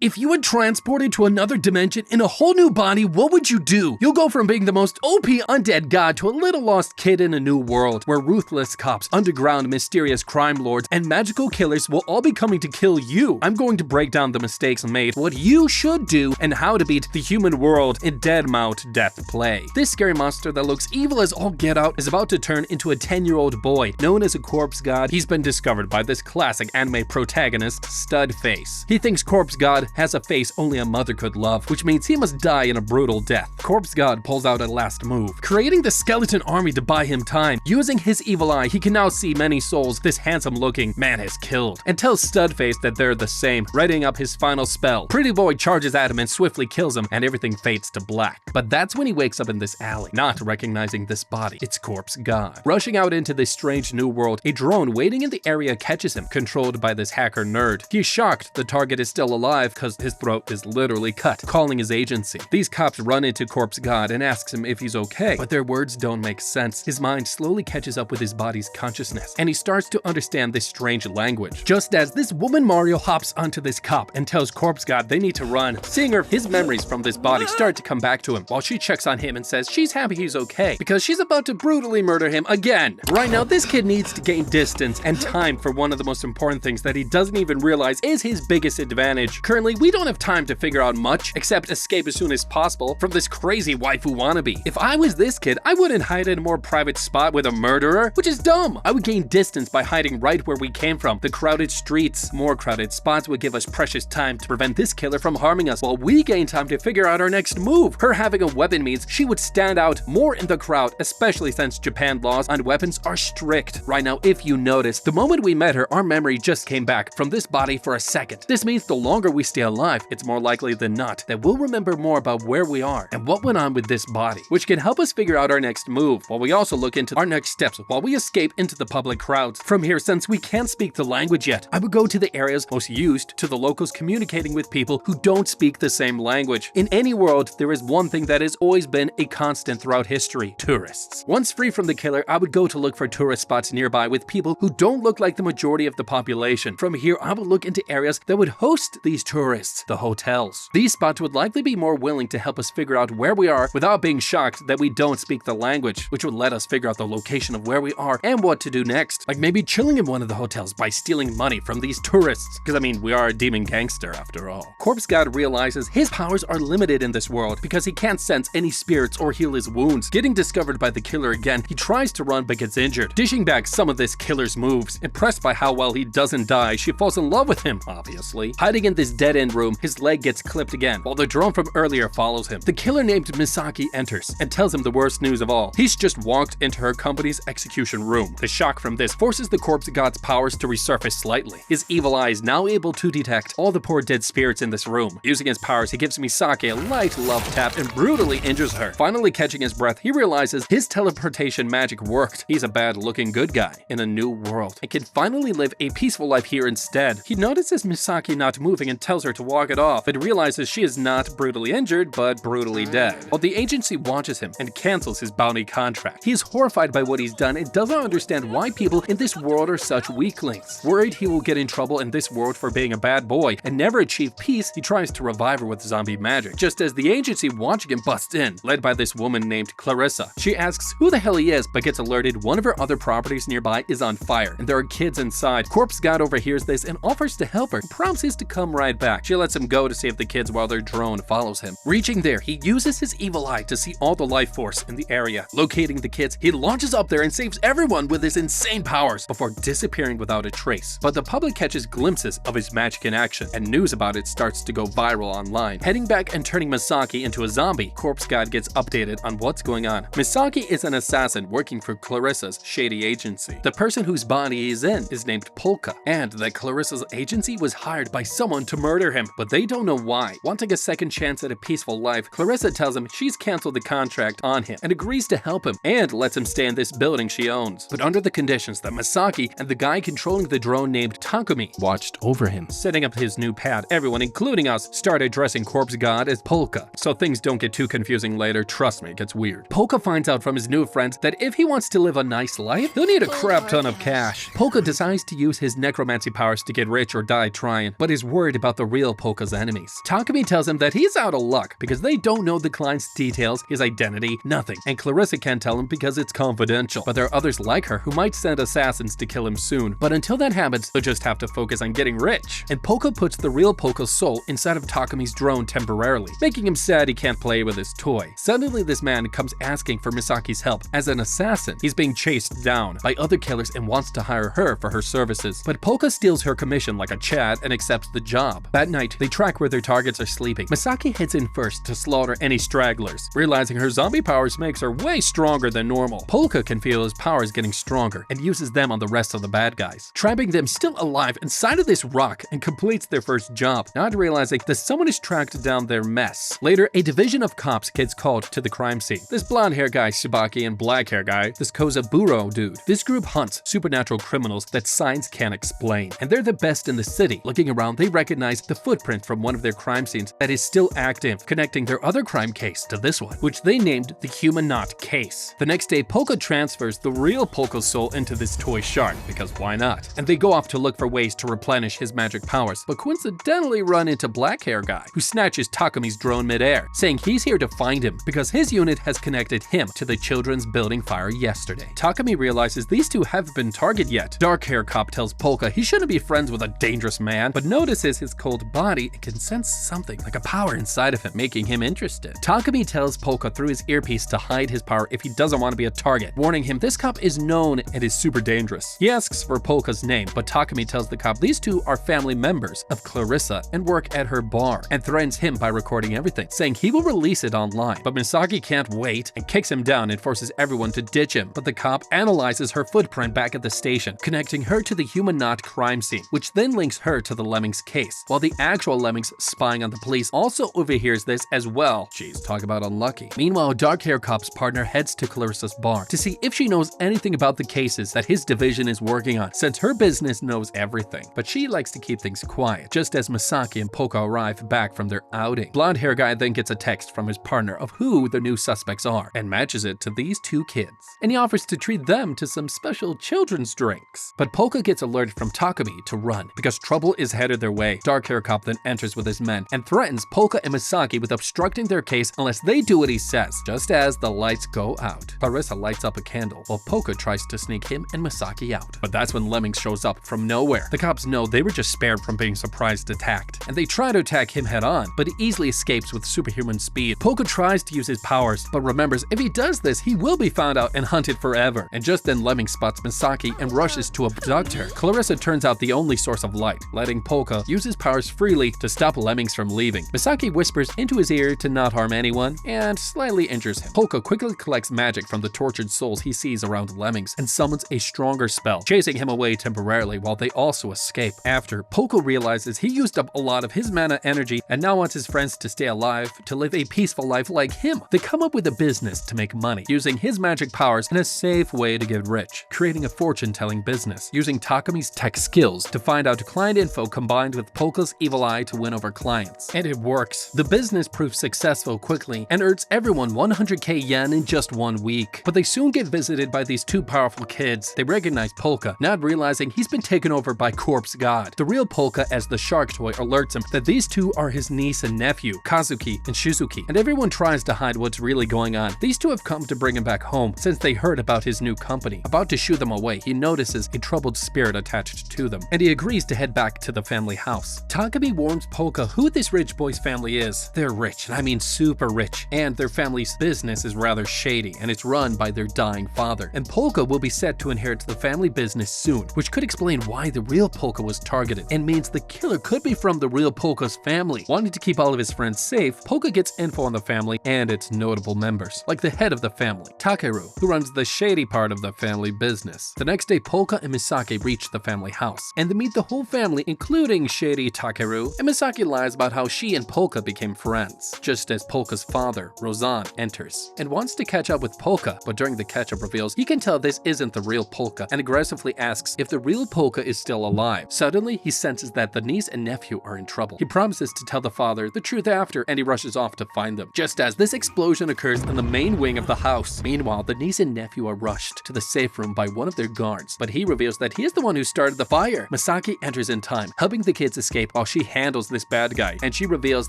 If you were transported to another dimension in a whole new body, what would you do? You'll go from being the most OP undead god to a little lost kid in a new world where ruthless cops, underground mysterious crime lords, and magical killers will all be coming to kill you. I'm going to break down the mistakes made, what you should do, and how to beat the human world in Dead Mount Death Play. This scary monster that looks evil as all get out is about to turn into a 10-year-old boy. Known as a corpse god, he's been discovered by this classic anime protagonist, Studface. He thinks Corpse God has a face only a mother could love, which means he must die in a brutal death. Corpse God pulls out a last move, creating the skeleton army to buy him time. Using his evil eye, he can now see many souls this handsome-looking man has killed, and tells Studface that they're the same, readying up his final spell. Pretty Boy charges at him and swiftly kills him, and everything fades to black. But that's when he wakes up in this alley, not recognizing this body. It's Corpse God. Rushing out into this strange new world, a drone waiting in the area catches him, controlled by this hacker nerd. He's shocked the target is still alive because his throat is literally cut, calling his agency. These cops run into Corpse God and asks him if he's okay, but their words don't make sense. His mind slowly catches up with his body's consciousness, and he starts to understand this strange language. Just as this woman Mario hops onto this cop and tells Corpse God they need to run, seeing his memories from this body start to come back to him, while she checks on him and says she's happy he's okay, because she's about to brutally murder him again. Right now, this kid needs to gain distance and time for one of the most important things that he doesn't even realize is his biggest advantage. Currently, we don't have time to figure out much, except escape as soon as possible from this crazy waifu wannabe. If I was this kid, I wouldn't hide in a more private spot with a murderer, which is dumb. I would gain distance by hiding right where we came from, the crowded streets. More crowded spots would give us precious time to prevent this killer from harming us, while we gain time to figure out our next move. Her having a weapon means she would stand out more in the crowd, especially since Japan laws on weapons are strict. Right now, if you notice, the moment we met her, our memory just came back from this body for a second. This means the longer we stay alive, it's more likely than not that we'll remember more about where we are and what went on with this body, which can help us figure out our next move, while we also look into our next steps while we escape into the public crowds. From here, since we can't speak the language yet, I would go to the areas most used to the locals communicating with people who don't speak the same language. In any world, there is one thing that has always been a constant throughout history: tourists. Once free from the killer, I would go to look for tourist spots nearby with people who don't look like the majority of the population. From here, I would look into areas that would host these tourists, the hotels. These spots would likely be more willing to help us figure out where we are without being shocked that we don't speak the language, which would let us figure out the location of where we are and what to do next. Like maybe chilling in one of the hotels by stealing money from these tourists, because I mean, we are a demon gangster after all. Corpse God realizes his powers are limited in this world because he can't sense any spirits or heal his wounds. Getting discovered by the killer again, he tries to run but gets injured, dishing back some of this killer's moves. Impressed by how well he doesn't die, she falls in love with him, obviously. Hiding in this dead-end room, his leg gets clipped again, while the drone from earlier follows him. The killer named Misaki enters and tells him the worst news of all. He's just walked into her company's execution room. The shock from this forces the Corpse God's powers to resurface slightly. His evil eye is now able to detect all the poor dead spirits in this room. Using his powers, he gives Misaki a light love tap and brutally injures her. Finally catching his breath, he realizes his teleportation magic worked. He's a bad-looking good guy in a new world and can finally live a peaceful life here instead. He notices Misaki not moving and tells her to walk it off, but realizes she is not brutally injured, but brutally dead. While the agency watches him and cancels his bounty contract. He is horrified by what he's done and doesn't understand why people in this world are such weaklings. Worried he will get in trouble in this world for being a bad boy and never achieve peace, he tries to revive her with zombie magic. Just as the agency watching him busts in, led by this woman named Clarissa. She asks who the hell he is, but gets alerted one of her other properties nearby is on fire, and there are kids inside. Corpse God overhears this and offers to help her, promises to come right back. She lets him go to save the kids while their drone follows him. Reaching there, he uses his evil eye to see all the life force in the area. Locating the kids, he launches up there and saves everyone with his insane powers before disappearing without a trace. But the public catches glimpses of his magic in action, and news about it starts to go viral online. Heading back and turning Misaki into a zombie, Corpse God gets updated on what's going on. Misaki is an assassin working for Clarissa's shady agency. The person whose body he's in is named Polka, and that Clarissa's agency was hired by someone to murder him, but they don't know why. Wanting a second chance at a peaceful life, Clarissa tells him she's canceled the contract on him and agrees to help him and lets him stay in this building she owns, but under the conditions that Misaki and the guy controlling the drone named Takumi watched over him. Setting up his new pad, everyone, including us, start addressing Corpse God as Polka, so things don't get too confusing later. Trust me, it gets weird. Polka finds out from his new friends that if he wants to live a nice life, he'll need a crap ton of cash. Polka decides to use his necromancy powers to get rich or die trying, but is worried about the real Polka's enemies. Takumi tells him that he's out of luck because they don't know the client's details, his identity, nothing. And Clarissa can't tell him because it's confidential. But there are others like her who might send assassins to kill him soon. But until that happens, they'll just have to focus on getting rich. And Polka puts the real Polka's soul inside of Takumi's drone temporarily, making him sad he can't play with his toy. Suddenly this man comes asking for Misaki's help. As an assassin, he's being chased down by other killers and wants to hire her for her services. But Polka steals her commission like a Chad and accepts the job. That night, they track where their targets are sleeping. Misaki heads in first to slaughter any stragglers. Realizing her zombie powers makes her way stronger than normal, Polka can feel his powers getting stronger and uses them on the rest of the bad guys, trapping them still alive inside of this rock, and completes their first job, not realizing that someone has tracked down their mess. Later, a division of cops gets called to the crime scene. This blonde hair guy Shibaki and black hair guy, this Kozaburo dude. This group hunts supernatural criminals that science can't explain, and they're the best in the city. Looking around, they recognize the footprint from one of their crime scenes that is still active, connecting their other crime case to this one, which they named the Human Knot case. The next day, Polka transfers the real Polka's soul into this toy shark, because why not? And they go off to look for ways to replenish his magic powers, but coincidentally run into black hair guy, who snatches Takumi's drone midair, saying he's here to find him because his unit has connected him to the children's building fire yesterday. Takumi realizes these two haven't been targeted yet. Dark hair cop tells Polka he shouldn't be friends with a dangerous man, but notices his cold body and can sense something like a power inside of him, making him interested. Takumi tells Polka through his earpiece to hide his power if he doesn't want to be a target, warning him this cop is known and is super dangerous. He asks for Polka's name, but Takumi tells the cop these two are family members of Clarissa and work at her bar, and threatens him by recording everything, saying he will release it online. But Misaki can't wait and kicks him down and forces everyone to ditch him. But the cop analyzes her footprint back at the station, connecting her to the Human Knot crime scene, which then links her to the Lemmings case, while the actual Lemmings spying on the police also overhears this as well. Jeez, talk about unlucky. Meanwhile, dark hair cop's partner heads to Clarissa's bar to see if she knows anything about the cases that his division is working on, since her business knows everything. But she likes to keep things quiet, just as Misaki and Polka arrive back from their outing. Blonde hair guy then gets a text from his partner of who the new suspects are, and matches it to these two kids. And he offers to treat them to some special children's drinks. But Polka gets alerted from Takumi to run, because trouble is headed their way. Dark hair cop then enters with his men, and threatens Polka and Misaki with obstructing their case unless they do what he says. Just as the lights go out, Clarissa lights up a candle, while Polka tries to sneak him and Misaki out. But that's when Lemmings shows up from nowhere. The cops know they were just spared from being surprised attacked, and they try to attack him head on, but he easily escapes with superhuman speed. Polka tries to use his powers, but remembers if he does this, he will be found out and hunted forever. And just then Lemmings spots Misaki and rushes to abduct her. Clarissa turns out the only source of light, letting Polka use his powers freely to stop Lemmings from leaving. Misaki whispers into his ear to not harm anyone, and slightly injures him. Polka quickly collects magic from the tortured souls he sees around Lemmings, and summons a stronger spell, chasing him away temporarily while they also escape. After, Polka realizes he used up a lot of his mana energy and now wants his friends to stay alive, to live a peaceful life like him. They come up with a business to make money, using his magic powers in a safe way to get rich, creating a fortune-telling business, using Takumi's tech skills to find out client info combined with Polka's evil eye to win over clients. And it works. The business proves successful quickly and earns everyone 100k yen in just 1 week. But they soon get visited by these two powerful kids. They recognize Polka, not realizing he's been taken over by Corpse God. The real Polka, as the shark toy, alerts him that these two are his niece and nephew, Kazuki and Shizuki, and everyone tries to hide what's really going on. These two have come to bring him back home since they heard about his new company. About to shoo them away, he notices a troubled spirit attached to them, and he agrees to head back to the family house. Takumi warns Polka who this rich boy's family is. They're rich, and I mean super rich, and their family's business is rather shady, and it's run by their dying father. And Polka will be set to inherit the family business soon, which could explain why the real Polka was targeted, and means the killer could be from the real Polka's family. Wanting to keep all of his friends safe, Polka gets info on the family and its notable members, like the head of the family, Takeru, who runs the shady part of the family business. The next day, Polka and Misaki reach the family house, and they meet the whole family, including shady Takeru, and Misaki lies about how she and Polka became friends, just as Polka's father, Rozan, enters, and wants to catch up with Polka, but during the catch-up reveals he can tell this isn't the real Polka, and aggressively asks if the real Polka is still alive. Suddenly, he senses that the niece and nephew are in trouble. He promises to tell the father the truth after, and he rushes off to find them, just as this explosion occurs in the main wing of the house. Meanwhile, the niece and nephew are rushed to the safe room by one of their guards, but he reveals that he is the one who started the fire. Misaki enters in time, helping the kids escape while she handles this bad guy, and she reveals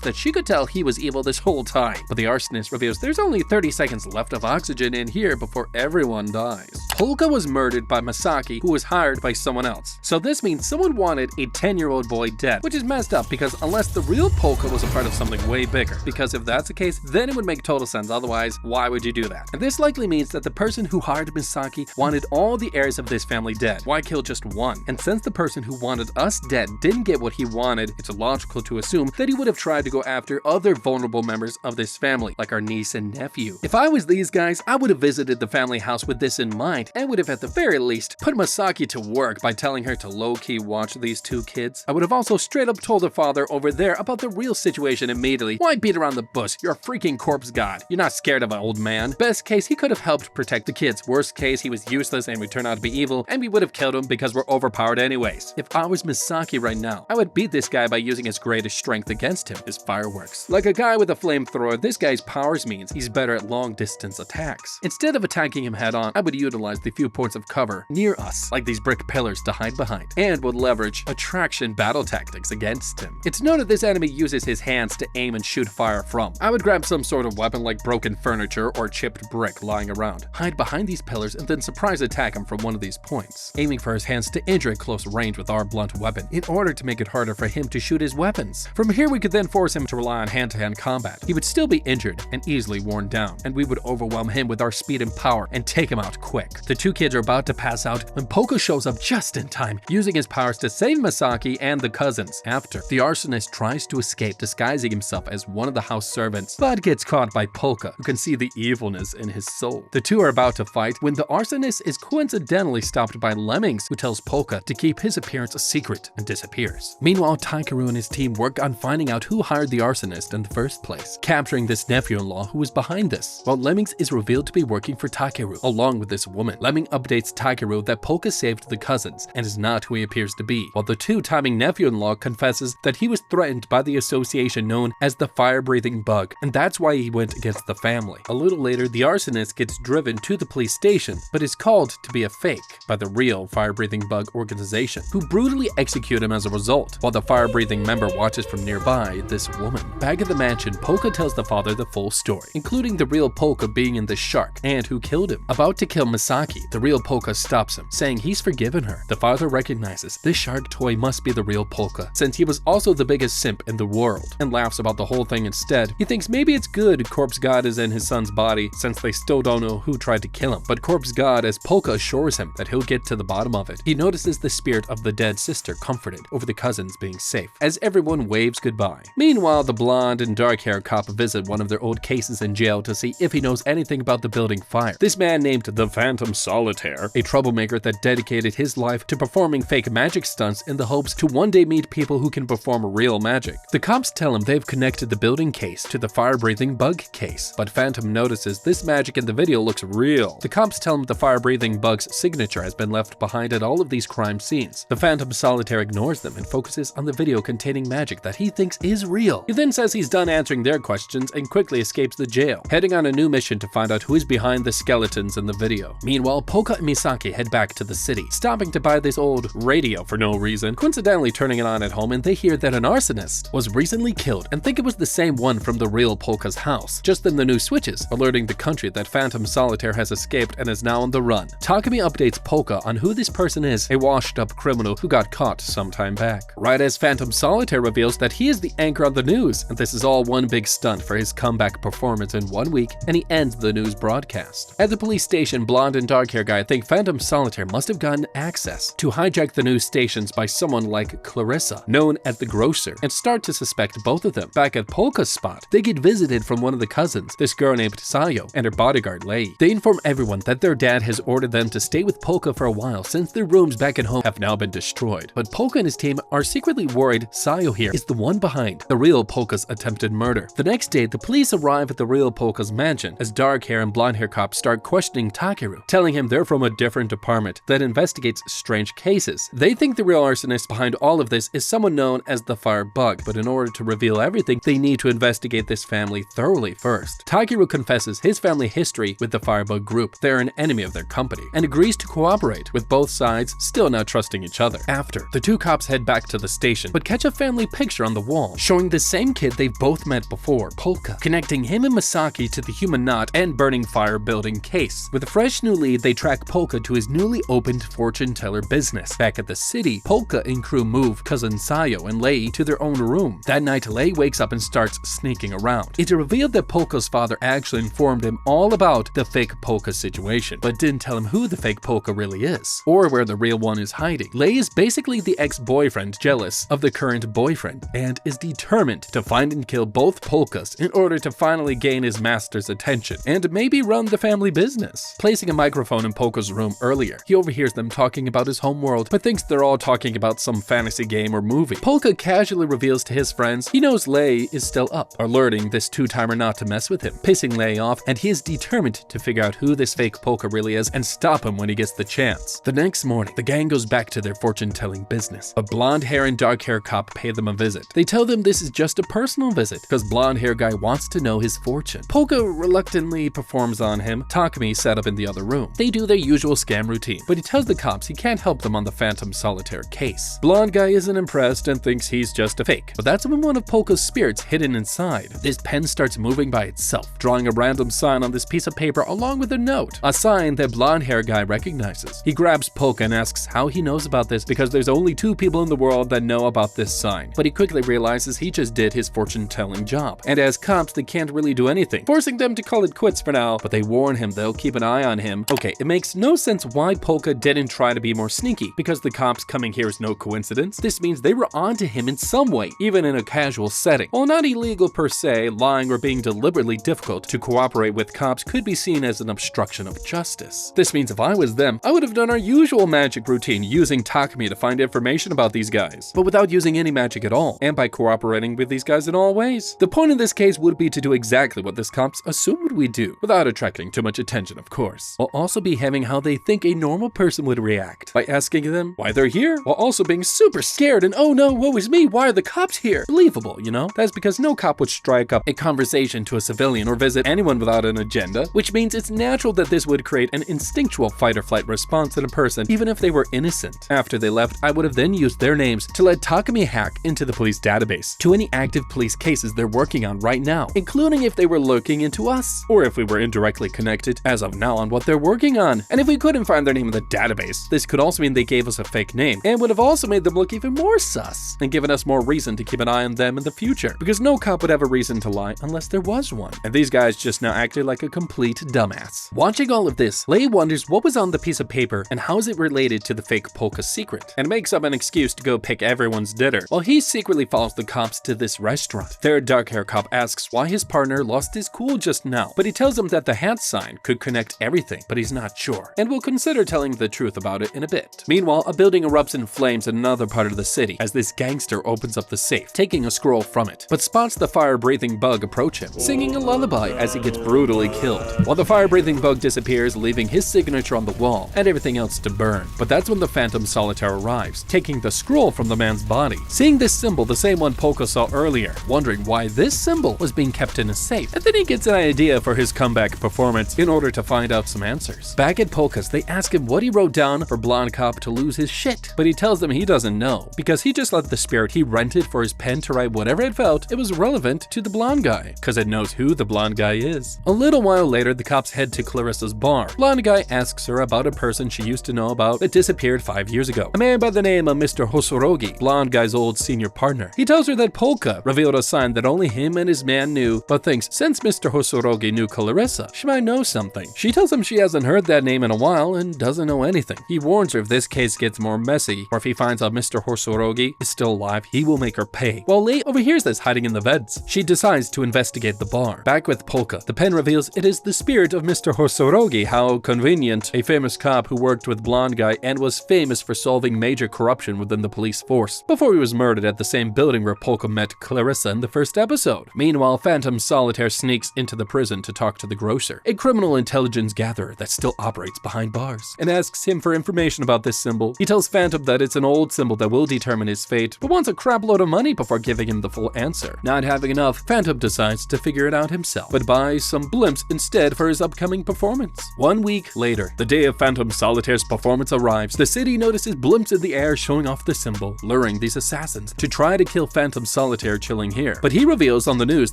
that she could tell he was evil this whole time. But the arsonist reveals there's only 30 seconds left of oxygen in here before everyone dies. Polka was murdered by Masaki, who was hired by someone else. So this means someone wanted a 10-year-old boy dead, which is messed up because unless the real Polka was a part of something way bigger. Because if that's the case, then it would make total sense. Otherwise, why would you do that? And this likely means that the person who hired Misaki wanted all the heirs of this family dead. Why kill just one? And since the person who wanted us dead didn't get what he wanted, it's logical to assume that he would have tried to go after other vulnerable members of this family, like our niece and nephew. If I was these guys, I would have visited the family house with this in mind and would have at the very least put Masaki to work by telling her to low-key watch these two kids. I would have also straight up told the father over there about the real situation immediately. Why beat around the bush? You're a freaking corpse god. You're not scared of an old man. Best case, he could have helped protect the kids. Worst case, he was useless and would turn out to be evil, and we would have killed him because we're overpowered anyways. If I was Misaki right now, I would beat this guy by using his greatest strength against him, his fireworks. Like a guy with a flamethrower, this guy's powers means he's better at long-distance attacks. Instead of attacking him head-on, I would utilize the few points of cover near us, like these brick pillars to hide behind, and would leverage attraction battle tactics against him. It's noted this enemy uses his hands to aim and shoot fire from. I would grab some sort of weapon like broken furniture or chipped brick lying around, hide behind these pillars, and then surprise attack him from one of these points, aiming for his hands to injure at close range with our blunt weapon in order to make it harder for him to shoot his weapons. From here, we could then force him to rely on hand-to-hand combat. He would still be injured and easily worn down, and we would overwhelm him with our speed and power and take him out quick. The two kids are about to pass out when Polka shows up just in time, using his powers to save Masaki and the cousins. After, the arsonist tries to escape, disguising himself as one of the house servants, but gets caught by Polka, who can see the evilness in his soul. The two are about to fight when the arsonist is coincidentally stopped by Lemmings, who tells Polka to keep his appearance a secret and disappears. Meanwhile, Takeru and his team work on finding out who hired the arsonist in the first place, capturing this nephew-in-law who was behind this, while Lemmings is revealed to be working for Takeru, along with this woman. Lemming updates Takeru that Polka saved the cousins and is not who he appears to be, while the two-timing nephew-in-law confesses that he was threatened by the association known as the fire-breathing bug, and that's why he went against the family. A little later, the arsonist gets driven to the police station, but is called to be a fake by the real fire-breathing bug organization, who brutally execute him as a result, while the fire-breathing member watches from nearby this woman. Back at the mansion, Polka tells the father the full story, including the real Polka being in the shark and who killed him. About to kill Misaki, the real Polka stops him, saying he's forgiven her. The father recognizes this shark toy must be the real Polka, since he was also the biggest simp in the world, and laughs about the whole thing instead. He thinks maybe it's good Corpse God is in his son's body, since they still don't know who tried to kill him, but Corpse God, as Polka assures him that he'll get to the bottom of it. He notices the spirit of the dead sister comforted over the cousins being safe, as everyone waves goodbye. Meanwhile, the blonde and dark-haired cop visit one of their old cases in jail to see if he knows anything about the building fire. This man named the Phantom Solitaire, a troublemaker that dedicated his life to performing fake magic stunts in the hopes to one day meet people who can perform real magic. The cops tell him they've connected the building case to the fire-breathing bug case, but Phantom notices this magic in the video looks real. The cops tell him the fire-breathing bug's signature has been left behind at all of these crime scenes. The Phantom Solitaire ignores them and focuses on the video containing magic that he thinks is real. He then says he's done answering their questions and quickly escapes the jail, heading on a new mission to find out who is behind the skeletons in the video. Meanwhile, Polka and Misaki head back to the city, stopping to buy this old radio for no reason, coincidentally turning it on at home, and they hear that an arsonist was recently killed and think it was the same one from the real Polka's house. Just then the news switches, alerting the country that Phantom Solitaire has escaped and is now on the run. Takumi updates Polka on who this person is, a washed-up criminal who got caught some time back. Right as Phantom Solitaire reveals that he is the anchor on the news, and this is all one big stunt for his comeback performance in 1 week, and he ends the news broadcast. At the police station, blonde and dark-haired guy think Phantom Solitaire must have gotten access to hijack the news stations by someone like Clarissa, known as the Grocer, and start to suspect both of them. Back at Polka's spot, they get visited from one of the cousins, this girl named Sayo, and her bodyguard Lei. They inform everyone that their dad has ordered them to stay with Polka for a while since their rooms back at home have now been destroyed. But Polka and his team are secretly worried Sayo here is the one behind the real Polka's attempted murder. The next day, the police arrive at the real Polka's mansion as dark hair and blonde hair cops start questioning Takeru, telling telling him they're from a different department that investigates strange cases. They think the real arsonist behind all of this is someone known as the Firebug, but in order to reveal everything, they need to investigate this family thoroughly first. Takeru confesses his family history with the Firebug group. They're an enemy of their company, and agrees to cooperate, with both sides still not trusting each other. After, the two cops head back to the station, but catch a family picture on the wall, showing the same kid they've both met before, Polka, connecting him and Masaki to the human knot and burning fire building case. With a fresh new lead, they track Polka to his newly opened fortune teller business. Back at the city, Polka and crew move cousin Sayo and Lei to their own room. That night, Lei wakes up and starts sneaking around. It's revealed that Polka's father actually informed him all about the fake Polka situation, but didn't tell him who the fake Polka really is, or where the real one is hiding. Lei is basically the ex-boyfriend jealous of the current boyfriend, and is determined to find and kill both Polkas in order to finally gain his master's attention, and maybe run the family business. Placing a microphone in Polka's room earlier, he overhears them talking about his home world, but thinks they're all talking about some fantasy game or movie. Polka casually reveals to his friends he knows Lei is still up, alerting this two-timer not to mess with him, pissing Lei off, and he is determined to figure out who this fake Polka really is and stop him when he gets the chance. The next morning, the gang goes back to their fortune-telling business. A blonde hair and dark hair cop pay them a visit. They tell them this is just a personal visit because blonde hair guy wants to know his fortune. Polka reluctantly performs on him. Takumi set up in the other room. They do their usual scam routine, but he tells the cops he can't help them on the Phantom Solitaire case. Blonde guy isn't impressed and thinks he's just a fake, but that's when one of Polka's spirits hidden inside. This pen starts moving by itself, drawing a random sign on this piece of paper along with a note, a sign that blonde hair guy recognizes. He grabs Polka and asks how he knows about this because there's only 2 people in the world that know about this sign, but he quickly realizes he just did his fortune-telling job, and as cops they can't really do anything, forcing them to call it quits for now, but they warn him they'll keep an eye on him. Okay, it makes no sense why Polka didn't try to be more sneaky, because the cops coming here is no coincidence. This means they were onto him in some way, even in a casual setting. While not illegal per se, lying or being deliberately difficult to cooperate with cops could be seen as an obstruction of justice. This means if I was them, I would have done our usual magic routine using Takumi to find information about these guys, but without using any magic at all, and by cooperating with these guys in all ways. The point in this case would be to do exactly what this cops assumed we'd do, without attracting too much attention, of course, while also behaving how they think a normal person would react, by asking them why they're here, while also being super scared and oh no, woe is me, why are the cops here? Believable, you know? That's because no cop would strike up a conversation to a civilian or visit anyone without an agenda, which means it's natural that this would create an instinctual fight or flight response in a person, even if they were innocent. After they left, I would have then used their names to let Takumi hack into the police database to any active police cases they're working on right now, including if they were looking into us, or if we were indirectly connected as of now on what they're working on. And if we couldn't find their name in the database, this could also mean they gave us a fake name, and would have also made them look even more sus, and given us more reason to keep an eye on them in the future, because no cop would have a reason to lie unless there was one, and these guys just now acted like a complete dumbass. Watching all of this, Lei wonders what was on the piece of paper and how is it related to the fake Polka secret, and makes up an excuse to go pick everyone's dinner, while he secretly follows the cops to this restaurant. Their dark hair cop asks why his partner lost his cool just now, but he tells him that the hat sign could connect everything, but he's not sure, and will consider telling the truth about it in a bit. Meanwhile, a building erupts in flames in another part of the city as this gangster opens up the safe, taking a scroll from it, but spots the fire-breathing bug approach him, singing a lullaby as he gets brutally killed, while the fire-breathing bug disappears, leaving his signature on the wall and everything else to burn. But that's when the Phantom Solitaire arrives, taking the scroll from the man's body. Seeing this symbol, the same one Polka saw earlier, wondering why this symbol was being kept in a safe, and then he gets an idea for his comeback performance in order to find out some answers. Back at Polka's, they ask him what he wrote down for Blonde Cop to lose his shit, but he tells them he doesn't know, because he just let the spirit he rented for his pen to write whatever it felt it was relevant to the blonde guy, because it knows who the blonde guy is. A little while later, the cops head to Clarissa's bar. Blonde guy asks her about a person she used to know about that disappeared 5 years ago, a man by the name of Mr. Hosorogi, blonde guy's old senior partner. He tells her that Polka revealed a sign that only him and his man knew, but thinks since Mr. Hosorogi knew Clarissa, she might know something. She tells him she hasn't heard that name in a while and doesn't know anything. He warns her if this case gets more messy, or if he finds out Mr. Hosorogi is still alive, he will make her pay. While Lei overhears this hiding in the vents, she decides to investigate the bar. Back with Polka, the pen reveals it is the spirit of Mr. Hosorogi. How convenient, a famous cop who worked with blonde guy and was famous for solving major corruption within the police force, before he was murdered at the same building where Polka met Clarissa in the first episode. Meanwhile, Phantom Solitaire sneaks into the prison to talk to the grocer, a criminal intelligence gatherer that still operates behind bars, and asks him for information about this symbol. He tells Phantom that it's an old symbol that will determine his fate, but wants a crap load of money before giving him the full answer. Not having enough, Phantom decides to figure it out himself, but buys some blimps instead for his upcoming performance. 1 week later, the day of Phantom Solitaire's performance arrives. The city notices blimps in the air showing off the symbol, luring these assassins to try to kill Phantom Solitaire chilling here. But he reveals on the news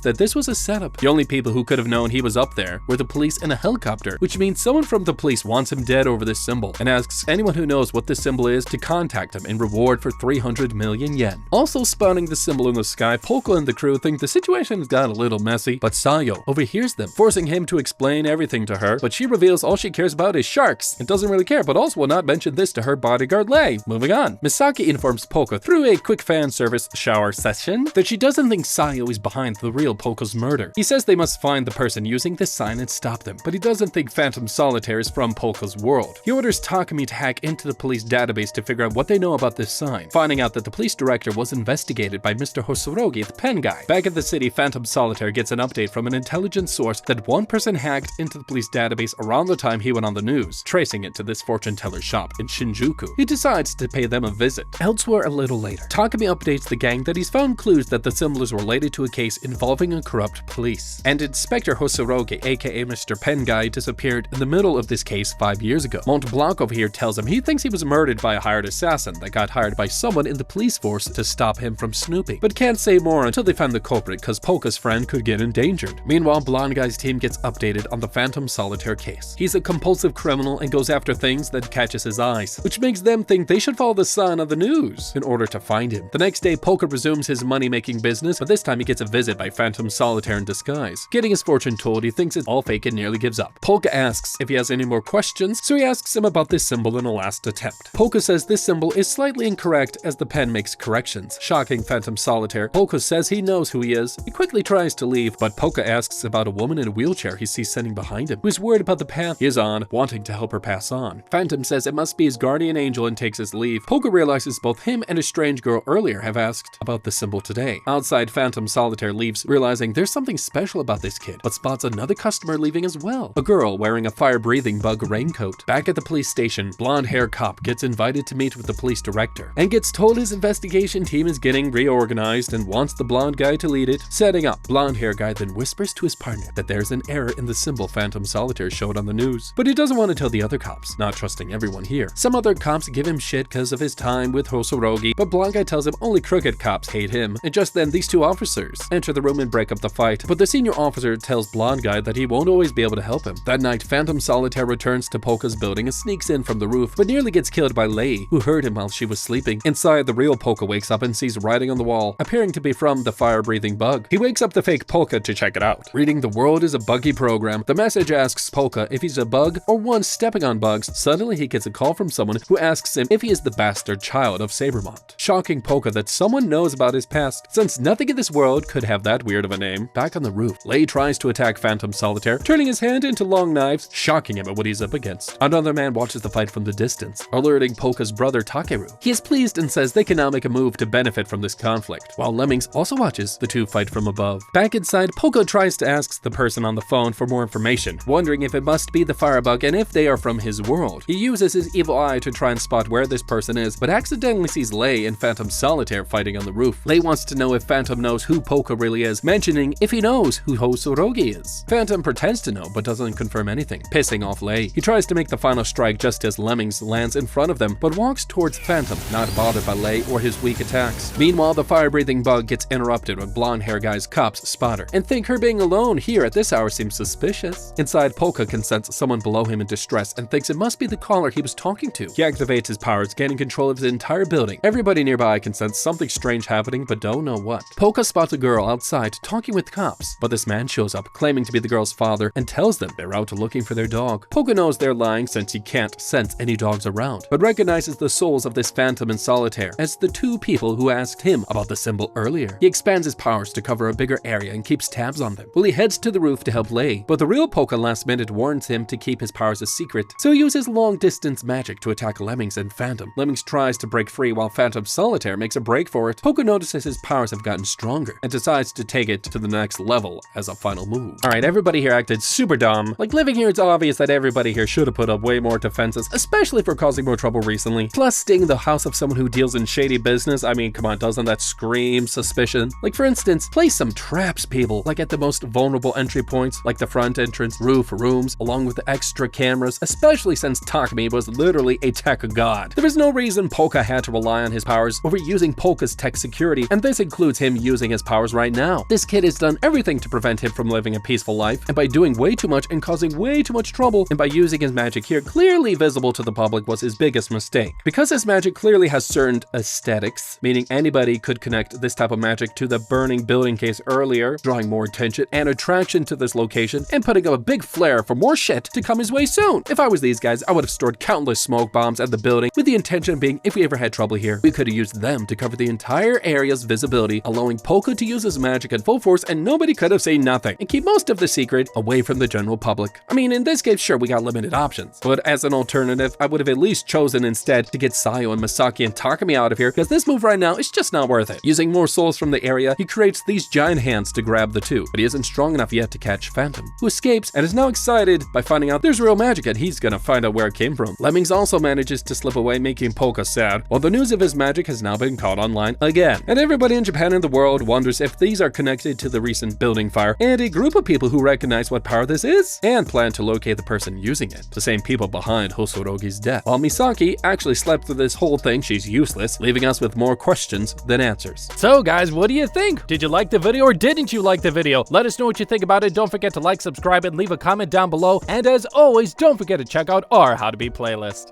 that this was a setup. The only people who could have known he was up there were the police in a helicopter, which means someone from the police wants him dead over this symbol and asks anyone who knows what this symbol is to contact him in reward for 300 million yen. Also spotting the symbol in the sky, Polka and the crew think the situation's got a little messy, but Sayo overhears them, forcing him to explain everything to her, but she reveals all she cares about is sharks and doesn't really care, but also will not mention this to her bodyguard Lei. Moving on, Misaki informs Polka through a quick fan service shower session that she doesn't think Sayo is behind the real Polka's murder. He says they must find the person using this sign and stop them, but he doesn't think Phantom Solitaire is from Polka's world. He orders Takumi to hack into the police database to figure out what they know about this sign, finding out that the police director was investigated by Mr. Hosorogi, the pen guy. Back at the city, Phantom Solitaire gets an update from an intelligence source that one person hacked into the police database around the time he went on the news, tracing it to this fortune teller shop in Shinjuku. He decides to pay them a visit. Elsewhere a little later, Takumi updates the gang that he's found clues that the symbol is related to a case involving a corrupt police, and Inspector Hosorogi, aka Mr. Pen Guy, disappeared in the middle of this case 5 years ago. Montblanc over here tells him he thinks he was murdered by a hired assassin that got hired by someone in the police force to stop him from snooping, but can't say more until they find the culprit because Polka's friend could get endangered. Meanwhile, Blonde Guy's team gets updated on the Phantom Solitaire case. He's a compulsive criminal and goes after things that catches his eyes, which makes them think they should follow the sign on the news in order to find him. The next day, Polka resumes his money-making business, but this time he gets a visit by Phantom Solitaire in disguise. Getting his fortune told, he thinks it's all fake and nearly gives up. Polka asks if he has any more questions, so he asks him about this symbol in a last attempt. Polka says this symbol is slightly incorrect as the pen makes corrections. Shocking Phantom Solitaire, Polka says he knows who he is. He quickly tries to leave, but Polka asks about a woman in a wheelchair he sees sitting behind him, who's worried about the path he is on, wanting to help her pass on. Phantom says it must be his guardian angel and takes his leave. Polka realizes both him and a strange girl earlier have asked about the symbol today. Outside, Phantom Solitaire leaves, realizing there's something special about this kid, but spots another customer leaving as well, a girl wearing a fire-breathing bug raincoat. Back at the police station, blonde-hair cop gets invited to meet with the police director and gets told his investigation team is getting reorganized and wants the blonde guy to lead it. Setting up, blonde-hair guy then whispers to his partner that there's an error in the symbol Phantom Solitaire showed on the news, but he doesn't want to tell the other cops, not trusting everyone here. Some other cops give him shit because of his time with Hosorogi, but blonde guy tells him only crooked cops hate him, and just then these two officers enter the room and break up the fight, but the senior officer tells blonde guy that he won't always be able to help him. That night, Phantom Solitaire returns to Polka's building and sneaks in from the roof, but nearly gets killed by Lei, who heard him while she was sleeping. Inside, the real Polka wakes up and sees writing on the wall, appearing to be from the fire-breathing bug. He wakes up the fake Polka to check it out. Reading "The world is a buggy program," the message asks Polka if he's a bug or one stepping on bugs. Suddenly, he gets a call from someone who asks him if he is the bastard child of Sabermont, shocking Polka that someone knows about his past, since nothing in this world could have that weird of a name. Back on the roof, Lei tries to attack Phantom Solitaire, turning his hand into long knives, shocking him at what he's up against. Another man watches the fight from the distance, alerting Polka's brother Takeru. He is pleased and says they can now make a move to benefit from this conflict, while Lemmings also watches the two fight from above. Back inside, Polka tries to ask the person on the phone for more information, wondering if it must be the firebug and if they are from his world. He uses his evil eye to try and spot where this person is, but accidentally sees Lei and Phantom Solitaire fighting on the roof. Lei wants to know if Phantom knows who Polka really is, mentioning if he knows who Hosorogi is. Phantom pretends to know, but doesn't confirm anything, pissing off Lei. He tries to make the final strike just as Lemmings lands in front of them, but walks towards Phantom, not bothered by Lei or his weak attacks. Meanwhile, the fire-breathing bug gets interrupted when blonde-hair guy's cops spot her, and think her being alone here at this hour seems suspicious. Inside, Polka can sense someone below him in distress and thinks it must be the caller he was talking to. He activates his powers, gaining control of his entire building. Everybody nearby can sense something strange happening, but don't know what. Polka spots a girl outside talking with cops, but this man shows up, claiming to be the girl's father, and tells them they're out looking for their dog. Polka knows they're lying since he can't sense any dogs around, but recognizes the souls of this Phantom and Solitaire as the two people who asked him about the symbol earlier. He expands his powers to cover a bigger area and keeps tabs on them. Well, he heads to the roof to help Lei, but the real Polka last minute warns him to keep his powers a secret, so he uses long-distance magic to attack Lemmings and Phantom. Lemmings tries to break free while Phantom Solitaire makes a break for it. Polka notices his powers have gotten stronger and decides to take it to the next level as a final move. Alright, everybody here acted super dumb. Like, living here it's obvious obvious that everybody here should have put up way more defenses, especially for causing more trouble recently. Plus, staying in the house of someone who deals in shady business, I mean, come on, doesn't that scream suspicion? Like, for instance, place some traps, people, like at the most vulnerable entry points, like the front entrance, roof, rooms, along with the extra cameras, especially since Takumi was literally a tech god. There is no reason Polka had to rely on his powers over using Polka's tech security, and this includes him using his powers right now. This kid has done everything to prevent him from living a peaceful life, and by doing way too much and causing way too much trouble, and by using his magic here clearly visible to the public was his biggest mistake. Because his magic clearly has certain aesthetics, meaning anybody could connect this type of magic to the burning building case earlier, drawing more attention and attraction to this location, and putting up a big flare for more shit to come his way soon. If I was these guys, I would have stored countless smoke bombs at the building, with the intention being if we ever had trouble here, we could have used them to cover the entire area's visibility, allowing Polka to use his magic at full force and nobody could have seen nothing, and keep most of the secret away from the general public. I mean, in this case, sure, we got limited options, but as an alternative, I would have at least chosen instead to get Sayo and Masaki and Takumi out of here, because this move right now is just not worth it. Using more souls from the area, he creates these giant hands to grab the two, but he isn't strong enough yet to catch Phantom, who escapes and is now excited by finding out there's real magic and he's gonna find out where it came from. Lemmings also manages to slip away, making Polka sad, while the news of his magic has now been caught online again. And everybody in Japan and the world wonders if these are connected to the recent building fire, and a group of people who recognize what power this is and plan to locate the person using it, the same people behind Hosorogi's death. While Misaki actually slept through this whole thing, she's useless, leaving us with more questions than answers. So guys, what do you think? Did you like the video or didn't you like the video? Let us know what you think about it. Don't forget to like, subscribe, and leave a comment down below. And as always, don't forget to check out our How to Beat playlist.